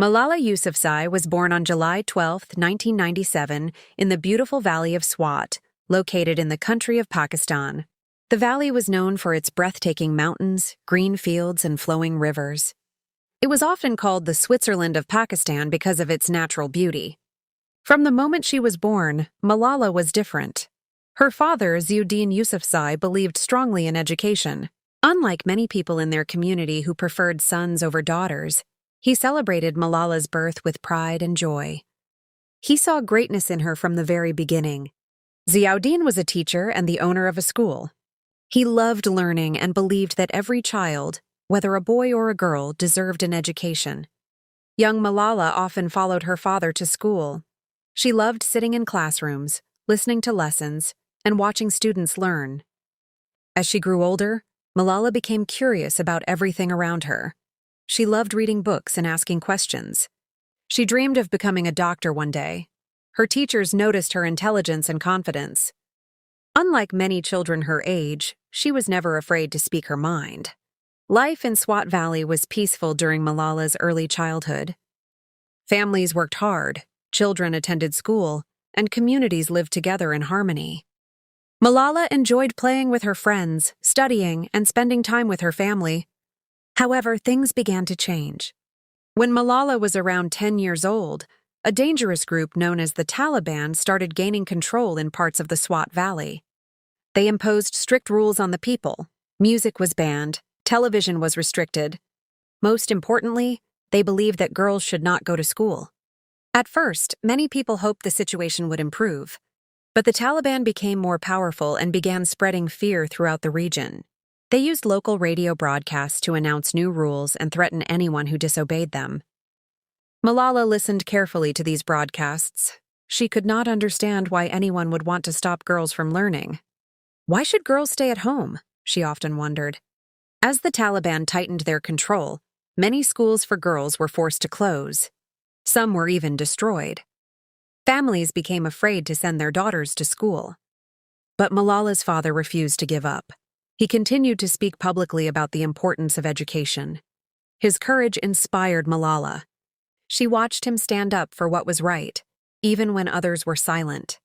Malala Yousafzai was born on July 12, 1997, in the beautiful valley of Swat, located in the country of Pakistan. The valley was known for its breathtaking mountains, green fields, and flowing rivers. It was often called the Switzerland of Pakistan because of its natural beauty. From the moment she was born, Malala was different. Her father, Ziauddin Yousafzai, believed strongly in education. Unlike many people in their community who preferred sons over daughters, he celebrated Malala's birth with pride and joy. He saw greatness in her from the very beginning. Ziauddin was a teacher and the owner of a school. He loved learning and believed that every child, whether a boy or a girl, deserved an education. Young Malala often followed her father to school. She loved sitting in classrooms, listening to lessons, and watching students learn. As she grew older, Malala became curious about everything around her. She loved reading books and asking questions. She dreamed of becoming a doctor one day. Her teachers noticed her intelligence and confidence. Unlike many children her age, she was never afraid to speak her mind. Life in Swat Valley was peaceful during Malala's early childhood. Families worked hard, children attended school, and communities lived together in harmony. Malala enjoyed playing with her friends, studying, and spending time with her family. However, things began to change. When Malala was around 10 years old, a dangerous group known as the Taliban started gaining control in parts of the Swat Valley. They imposed strict rules on the people. Music was banned, television was restricted. Most importantly, they believed that girls should not go to school. At first, many people hoped the situation would improve, but the Taliban became more powerful and began spreading fear throughout the region. They used local radio broadcasts to announce new rules and threaten anyone who disobeyed them. Malala listened carefully to these broadcasts. She could not understand why anyone would want to stop girls from learning. Why should girls stay at home? She often wondered. As the Taliban tightened their control, many schools for girls were forced to close. Some were even destroyed. Families became afraid to send their daughters to school. But Malala's father refused to give up. He continued to speak publicly about the importance of education. His courage inspired Malala. She watched him stand up for what was right, even when others were silent.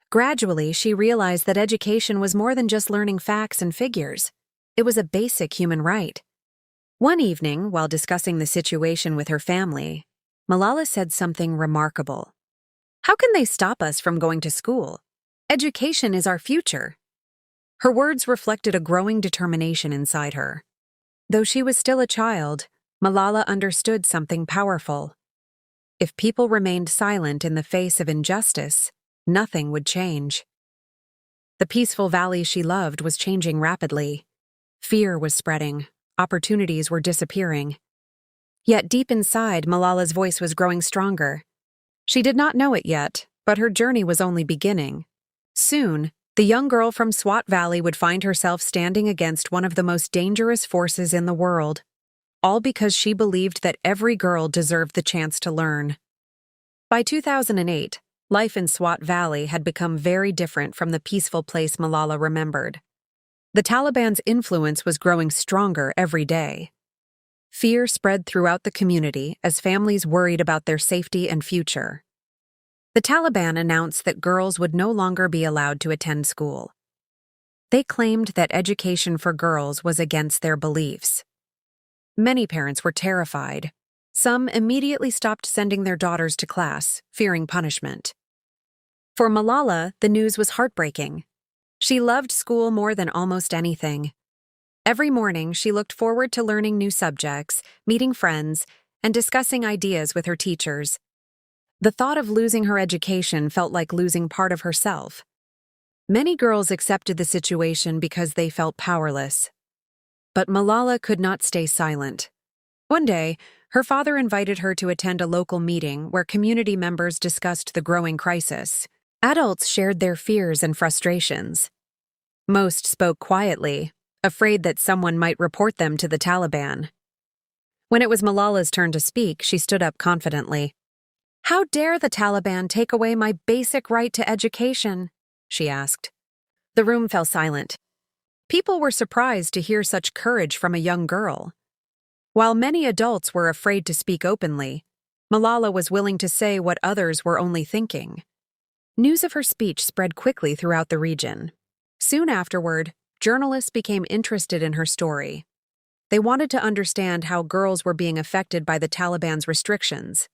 Gradually, she realized that education was more than just learning facts and figures. It was a basic human right. One evening, while discussing the situation with her family, Malala said something remarkable. "How can they stop us from going to school? Education is our future." Her words reflected a growing determination inside her. Though she was still a child, Malala understood something powerful. If people remained silent in the face of injustice, nothing would change. The peaceful valley she loved was changing rapidly. Fear was spreading. Opportunities were disappearing. Yet deep inside, Malala's voice was growing stronger. She did not know it yet, but her journey was only beginning. Soon, the young girl from Swat Valley would find herself standing against one of the most dangerous forces in the world, all because she believed that every girl deserved the chance to learn. By 2008, life in Swat Valley had become very different from the peaceful place Malala remembered. The Taliban's influence was growing stronger every day. Fear spread throughout the community as families worried about their safety and future. The Taliban announced that girls would no longer be allowed to attend school. They claimed that education for girls was against their beliefs. Many parents were terrified. Some immediately stopped sending their daughters to class, fearing punishment. For Malala, the news was heartbreaking. She loved school more than almost anything. Every morning, she looked forward to learning new subjects, meeting friends, and discussing ideas with her teachers. The thought of losing her education felt like losing part of herself. Many girls accepted the situation because they felt powerless. But Malala could not stay silent. One day, her father invited her to attend a local meeting where community members discussed the growing crisis. Adults shared their fears and frustrations. Most spoke quietly, afraid that someone might report them to the Taliban. When it was Malala's turn to speak, she stood up confidently. "How dare the Taliban take away my basic right to education?" she asked. The room fell silent. People were surprised to hear such courage from a young girl. While many adults were afraid to speak openly, Malala was willing to say what others were only thinking. News of her speech spread quickly throughout the region. Soon afterward, journalists became interested in her story. They wanted to understand how girls were being affected by the Taliban's restrictions.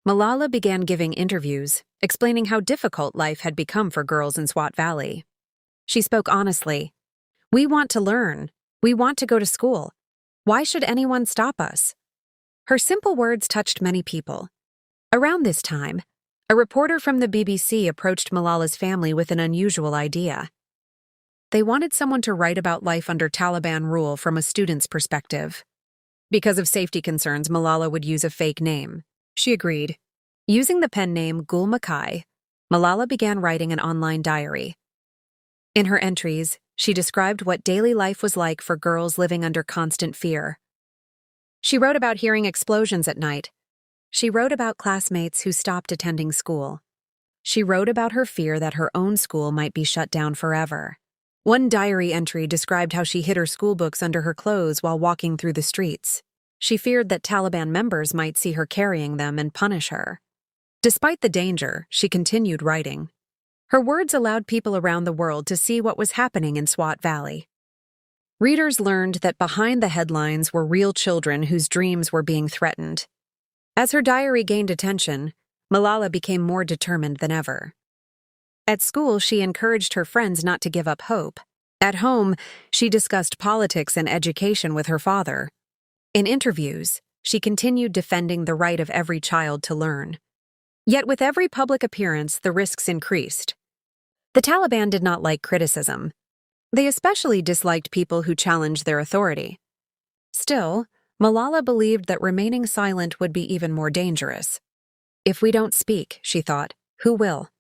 Malala began giving interviews, explaining how difficult life had become for girls in Swat Valley. She spoke honestly. "We want to learn. We want to go to school. Why should anyone stop us?" Her simple words touched many people. Around this time, a reporter from the BBC approached Malala's family with an unusual idea. They wanted someone to write about life under Taliban rule from a student's perspective. Because of safety concerns, Malala would use a fake name. She agreed. Using the pen name Gul Makai, Malala began writing an online diary. In her entries, she described what daily life was like for girls living under constant fear. She wrote about hearing explosions at night. She wrote about classmates who stopped attending school. She wrote about her fear that her own school might be shut down forever. One diary entry described how she hid her school books under her clothes while walking through the streets. She feared that Taliban members might see her carrying them and punish her. Despite the danger, she continued writing. Her words allowed people around the world to see what was happening in Swat Valley. Readers learned that behind the headlines were real children whose dreams were being threatened. As her diary gained attention, Malala became more determined than ever. At school, she encouraged her friends not to give up hope. At home, she discussed politics and education with her father. In interviews, she continued defending the right of every child to learn. Yet with every public appearance, the risks increased. The Taliban did not like criticism. They especially disliked people who challenged their authority. Still, Malala believed that remaining silent would be even more dangerous. If we don't speak, she thought, who will?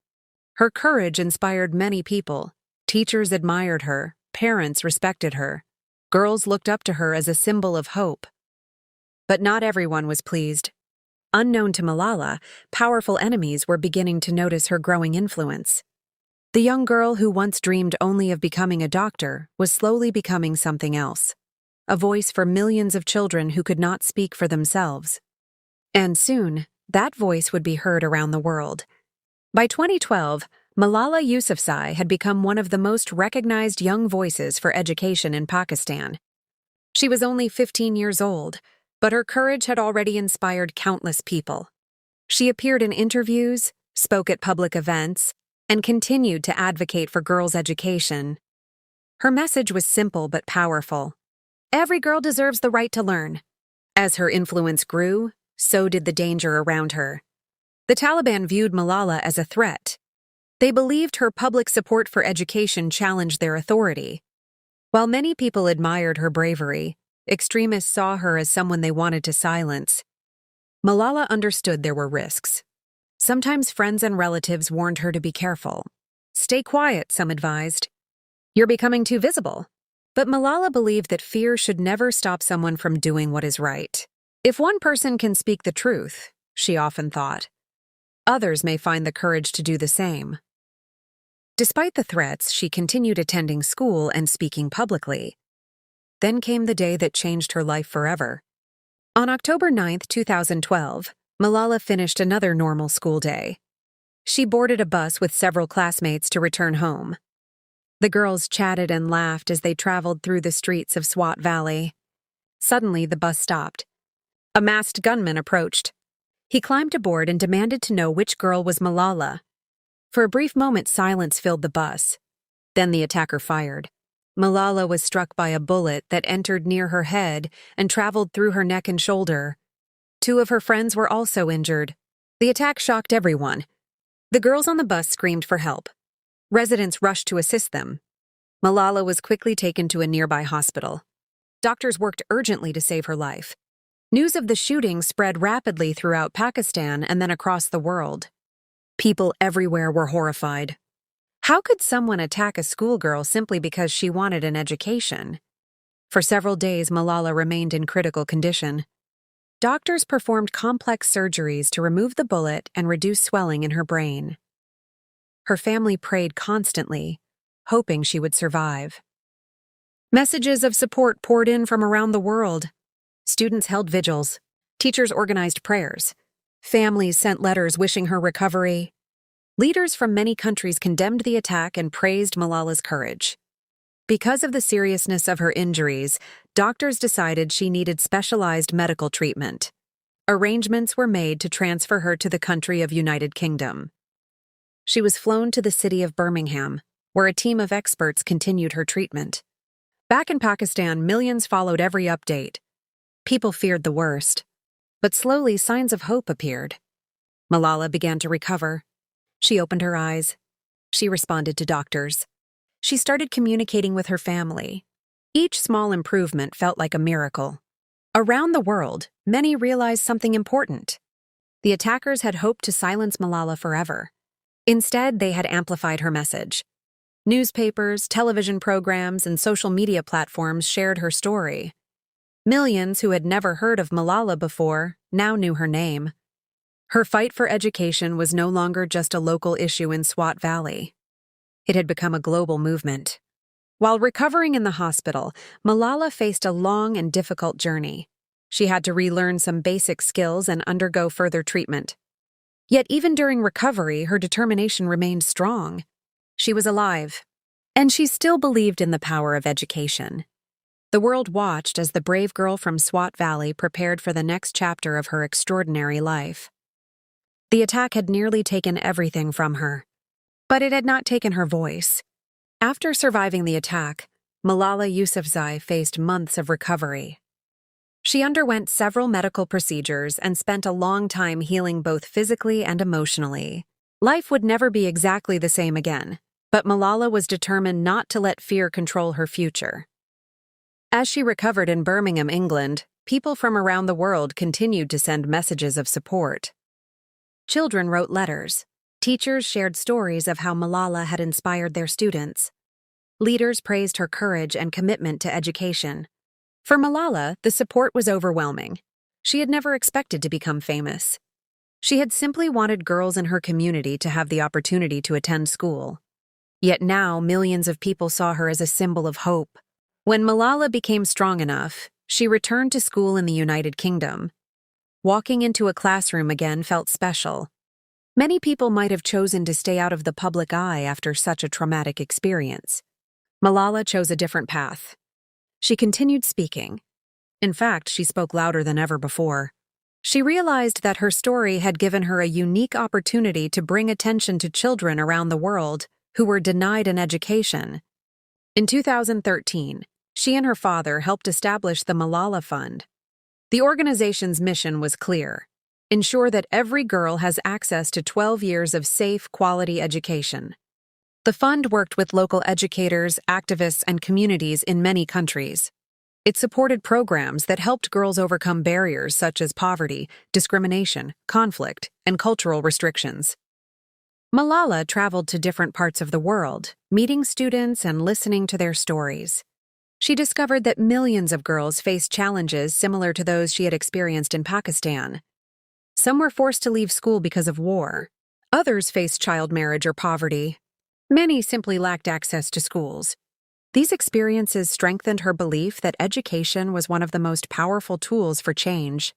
Her courage inspired many people. Teachers admired her, parents respected her. Girls looked up to her as a symbol of hope. But not everyone was pleased. Unknown to Malala, powerful enemies were beginning to notice her growing influence. The young girl who once dreamed only of becoming a doctor was slowly becoming something else, a voice for millions of children who could not speak for themselves. And soon, that voice would be heard around the world. By 2012, Malala Yousafzai had become one of the most recognized young voices for education in Pakistan. She was only 15 years old, but her courage had already inspired countless people. She appeared in interviews, spoke at public events, and continued to advocate for girls' education. Her message was simple but powerful. Every girl deserves the right to learn. As her influence grew, so did the danger around her. The Taliban viewed Malala as a threat. They believed her public support for education challenged their authority. While many people admired her bravery, extremists saw her as someone they wanted to silence. Malala understood there were risks. Sometimes friends and relatives warned her to be careful. Stay quiet, some advised. You're becoming too visible. But Malala believed that fear should never stop someone from doing what is right. If one person can speak the truth, she often thought, others may find the courage to do the same. Despite the threats, she continued attending school and speaking publicly. Then came the day that changed her life forever. On October 9, 2012, Malala finished another normal school day. She boarded a bus with several classmates to return home. The girls chatted and laughed as they traveled through the streets of Swat Valley. Suddenly, the bus stopped. A masked gunman approached. He climbed aboard and demanded to know which girl was Malala. For a brief moment, silence filled the bus. Then the attacker fired. Malala was struck by a bullet that entered near her head and traveled through her neck and shoulder. Two of her friends were also injured. The attack shocked everyone. The girls on the bus screamed for help. Residents rushed to assist them. Malala was quickly taken to a nearby hospital. Doctors worked urgently to save her life. News of the shooting spread rapidly throughout Pakistan and then across the world. People everywhere were horrified. How could someone attack a schoolgirl simply because she wanted an education? For several days, Malala remained in critical condition. Doctors performed complex surgeries to remove the bullet and reduce swelling in her brain. Her family prayed constantly, hoping she would survive. Messages of support poured in from around the world. Students held vigils. Teachers organized prayers. Families sent letters wishing her recovery. Leaders from many countries condemned the attack and praised Malala's courage. Because of the seriousness of her injuries, doctors decided she needed specialized medical treatment. Arrangements were made to transfer her to the country of United Kingdom. She was flown to the city of Birmingham, where a team of experts continued her treatment. Back in Pakistan, millions followed every update. People feared the worst, but slowly signs of hope appeared. Malala began to recover. She opened her eyes. She responded to doctors. She started communicating with her family. Each small improvement felt like a miracle. Around the world, many realized something important. The attackers had hoped to silence Malala forever. Instead, they had amplified her message. Newspapers, television programs, and social media platforms shared her story. Millions who had never heard of Malala before now knew her name. Her fight for education was no longer just a local issue in Swat Valley. It had become a global movement. While recovering in the hospital, Malala faced a long and difficult journey. She had to relearn some basic skills and undergo further treatment. Yet even during recovery, her determination remained strong. She was alive, and she still believed in the power of education. The world watched as the brave girl from Swat Valley prepared for the next chapter of her extraordinary life. The attack had nearly taken everything from her, but it had not taken her voice. After surviving the attack, Malala Yousafzai faced months of recovery. She underwent several medical procedures and spent a long time healing both physically and emotionally. Life would never be exactly the same again, but Malala was determined not to let fear control her future. As she recovered in Birmingham, England, people from around the world continued to send messages of support. Children wrote letters. Teachers shared stories of how Malala had inspired their students. Leaders praised her courage and commitment to education. For Malala, the support was overwhelming. She had never expected to become famous. She had simply wanted girls in her community to have the opportunity to attend school. Yet now, millions of people saw her as a symbol of hope. When Malala became strong enough, she returned to school in the United Kingdom. Walking into a classroom again felt special. Many people might have chosen to stay out of the public eye after such a traumatic experience. Malala chose a different path. She continued speaking. In fact, she spoke louder than ever before. She realized that her story had given her a unique opportunity to bring attention to children around the world who were denied an education. In 2013, she and her father helped establish the Malala Fund. The organization's mission was clear: ensure that every girl has access to 12 years of safe, quality education. The fund worked with local educators, activists, and communities in many countries. It supported programs that helped girls overcome barriers such as poverty, discrimination, conflict, and cultural restrictions. Malala traveled to different parts of the world, meeting students and listening to their stories. She discovered that millions of girls faced challenges similar to those she had experienced in Pakistan. Some were forced to leave school because of war. Others faced child marriage or poverty. Many simply lacked access to schools. These experiences strengthened her belief that education was one of the most powerful tools for change.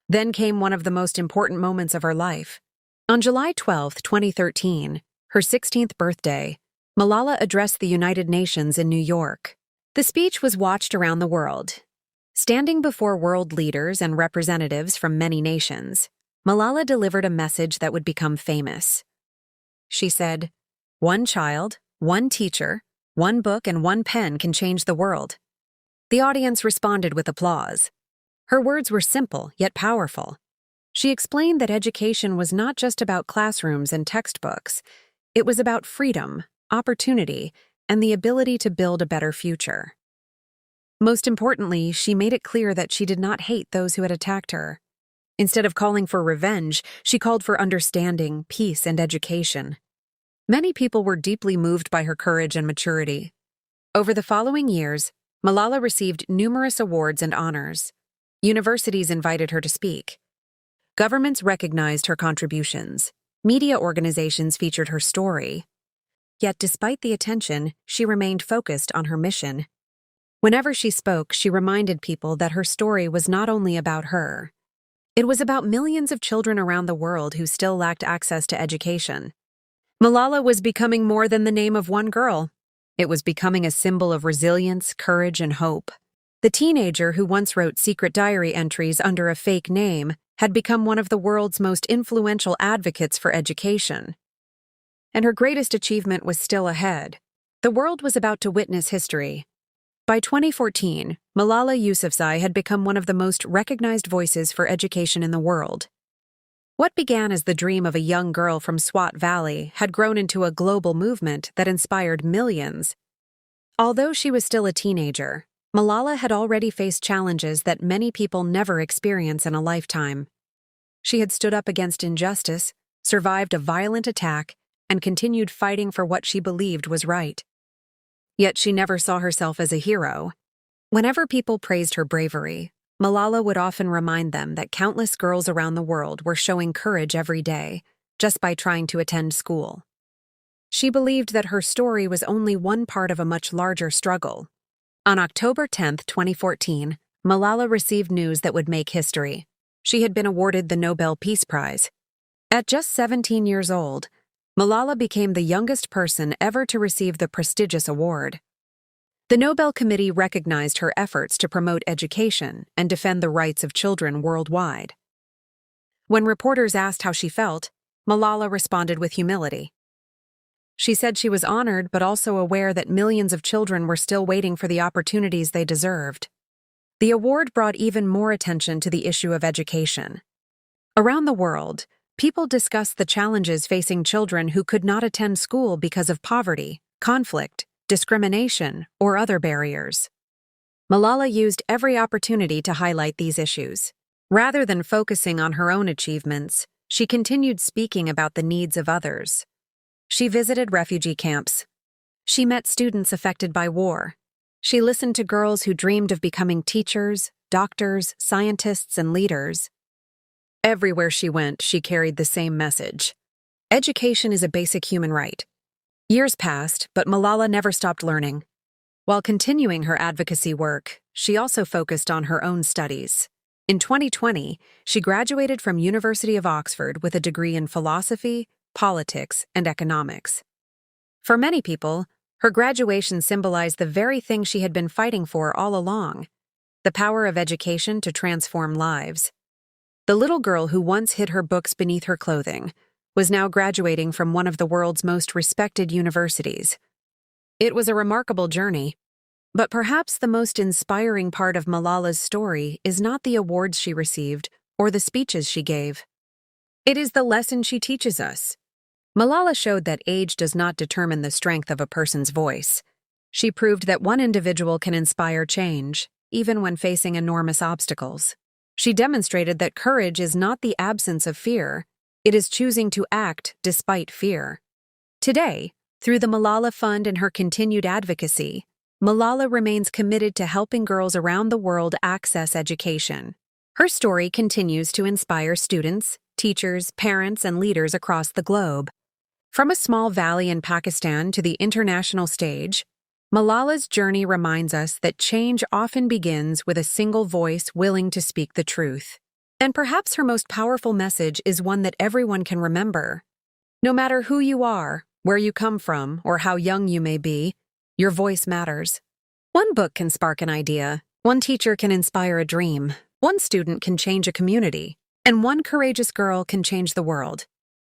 Then came one of the most important moments of her life. On July 12, 2013, her 16th birthday, Malala addressed the United Nations in New York. The speech was watched around the world. Standing before world leaders and representatives from many nations, Malala delivered a message that would become famous. She said, "One child, one teacher, one book, and one pen can change the world." The audience responded with applause. Her words were simple yet powerful. She explained that education was not just about classrooms and textbooks. It was about freedom, opportunity, and the ability to build a better future. Most importantly, she made it clear that she did not hate those who had attacked her. Instead of calling for revenge, she called for understanding, peace, and education. Many people were deeply moved by her courage and maturity. Over the following years, Malala received numerous awards and honors. Universities invited her to speak. Governments recognized her contributions. Media organizations featured her story. Yet despite the attention, she remained focused on her mission. Whenever she spoke, she reminded people that her story was not only about her. It was about millions of children around the world who still lacked access to education. Malala was becoming more than the name of one girl. It was becoming a symbol of resilience, courage, and hope. The teenager who once wrote secret diary entries under a fake name had become one of the world's most influential advocates for education. And her greatest achievement was still ahead. The world was about to witness history. By 2014, Malala Yousafzai had become one of the most recognized voices for education in the world. What began as the dream of a young girl from Swat Valley had grown into a global movement that inspired millions. Although she was still a teenager, Malala had already faced challenges that many people never experience in a lifetime. She had stood up against injustice, survived a violent attack, and continued fighting for what she believed was right. Yet she never saw herself as a hero. Whenever people praised her bravery, Malala would often remind them that countless girls around the world were showing courage every day, just by trying to attend school. She believed that her story was only one part of a much larger struggle. On October 10, 2014, Malala received news that would make history. She had been awarded the Nobel Peace Prize. At just 17 years old, Malala became the youngest person ever to receive the prestigious award. The Nobel Committee recognized her efforts to promote education and defend the rights of children worldwide. When reporters asked how she felt, Malala responded with humility. She said she was honored but also aware that millions of children were still waiting for the opportunities they deserved. The award brought even more attention to the issue of education. Around the world, people discussed the challenges facing children who could not attend school because of poverty, conflict, discrimination, or other barriers. Malala used every opportunity to highlight these issues. Rather than focusing on her own achievements, she continued speaking about the needs of others. She visited refugee camps. She met students affected by war. She listened to girls who dreamed of becoming teachers, doctors, scientists, and leaders. Everywhere she went, she carried the same message. Education is a basic human right. Years passed, but Malala never stopped learning. While continuing her advocacy work, she also focused on her own studies. In 2020, she graduated from University of Oxford with a degree in philosophy, politics, and economics. For many people, her graduation symbolized the very thing she had been fighting for all along: the power of education to transform lives. The little girl who once hid her books beneath her clothing was now graduating from one of the world's most respected universities. It was a remarkable journey, but perhaps the most inspiring part of Malala's story is not the awards she received or the speeches she gave. It is the lesson she teaches us. Malala showed that age does not determine the strength of a person's voice. She proved that one individual can inspire change, even when facing enormous obstacles. She demonstrated that courage is not the absence of fear, it is choosing to act despite fear. Today, through the Malala Fund and her continued advocacy, Malala remains committed to helping girls around the world access education. Her story continues to inspire students, teachers, parents, and leaders across the globe. From a small valley in Pakistan to the international stage, Malala's journey reminds us that change often begins with a single voice willing to speak the truth. And perhaps her most powerful message is one that everyone can remember. No matter who you are, where you come from, or how young you may be, your voice matters. One book can spark an idea, one teacher can inspire a dream, one student can change a community, and one courageous girl can change the world.